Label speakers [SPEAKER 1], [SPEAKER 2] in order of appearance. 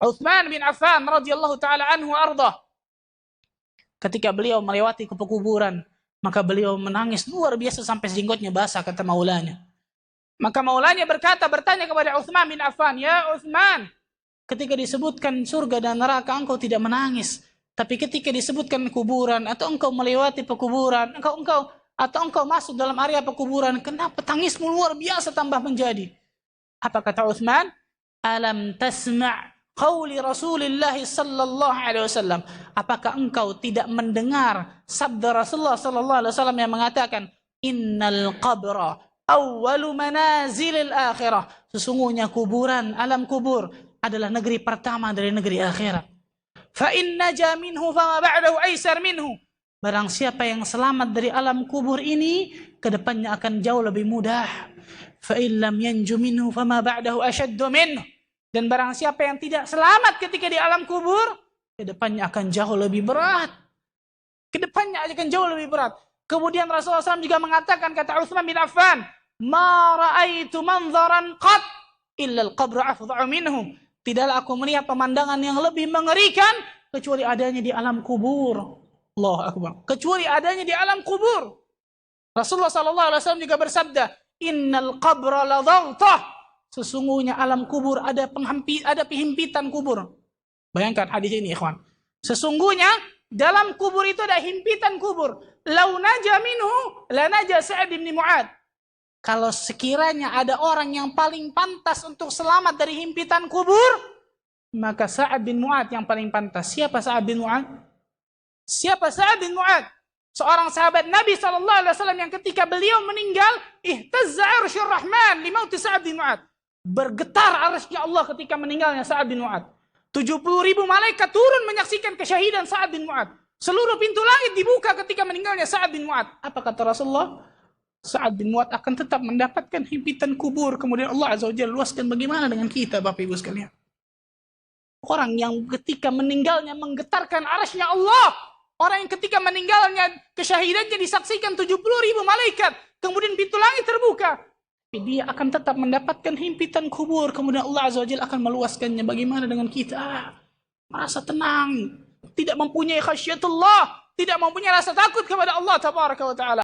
[SPEAKER 1] Utsman bin Affan radhiyallahu taala anhu arda. Ketika beliau melewati kuburan, maka beliau menangis luar biasa sampai jenggotnya basah, kata maulanya. Maka maulanya bertanya kepada Utsman bin Affan, "Ya Utsman, ketika disebutkan surga dan neraka engkau tidak menangis, tapi ketika disebutkan kuburan atau engkau melewati pekuburan, engkau masuk dalam area pekuburan, kenapa tangismu luar biasa tambah menjadi?" Apa kata Utsman? "Alam tasma' qauli Rasulullah sallallahu alaihi wasallam." Apakah engkau tidak mendengar sabda Rasulullah sallallahu alaihi wasallam yang mengatakan, "Innal qabra awwalu manazilil akhirah." Sesungguhnya kuburan, alam kubur adalah negeri pertama dari negeri akhirat. Fa in naja minhu fama ba'dahu aisar minhu. Barang siapa yang selamat dari alam kubur ini, kedepannya akan jauh lebih mudah. Fa in lam yanju minhu fama ba'dahu ashaddu minhu. Dan barang siapa yang tidak selamat ketika di alam kubur, kedepannya akan jauh lebih berat. Kedepannya akan jauh lebih berat. Kemudian Rasulullah SAW juga mengatakan, kata Utsman bin Affan, "Ma ra'aitu manzaran qat illa al-qabru afdha'u minhu." Tidaklah aku melihat pemandangan yang lebih mengerikan kecuali adanya di alam kubur. Allahu Akbar. Kecuali adanya di alam kubur. Rasulullah SAW juga bersabda, "Innal qabra la dhaghtah." Sesungguhnya alam kubur ada penghimpitan kubur. Bayangkan hadis ini, ikhwan. Sesungguhnya dalam kubur itu ada himpitan kubur. Lau naja minhu la naja Sa'ad bin Mu'ad. Kalau sekiranya ada orang yang paling pantas untuk selamat dari himpitan kubur, maka Sa'ad bin Mu'ad yang paling pantas. Siapa Sa'ad bin Mu'ad? Siapa Sa'ad bin Mu'ad? Seorang sahabat Nabi SAW yang ketika beliau meninggal, ihtazza arsyur rahman limauti Sa'ad bin Mu'ad. Bergetar arsy Allah ketika meninggalnya Sa'ad bin Mu'ad. 70.000 malaikat turun menyaksikan kesyahidan Sa'ad bin Mu'ad. Seluruh pintu langit dibuka ketika meninggalnya Sa'ad bin Mu'ad. Apa kata Rasulullah? Sa'ad bin Mu'ad akan tetap mendapatkan himpitan kubur. Kemudian Allah Azza wa Jalla luaskan. Bagaimana dengan kita, Bapak Ibu sekalian? Orang yang ketika meninggalnya menggetarkan arsy-Nya Allah. Orang yang ketika meninggalnya kesyahidannya disaksikan 70.000 malaikat. Kemudian pintu langit terbuka. Dia akan tetap mendapatkan himpitan kubur. Kemudian Allah Azza wa Jalla akan meluaskannya. Bagaimana dengan kita? Merasa tenang. Tidak mempunyai khasyatullah. Tidak mempunyai rasa takut kepada Allah Tabaraka wa Ta'ala.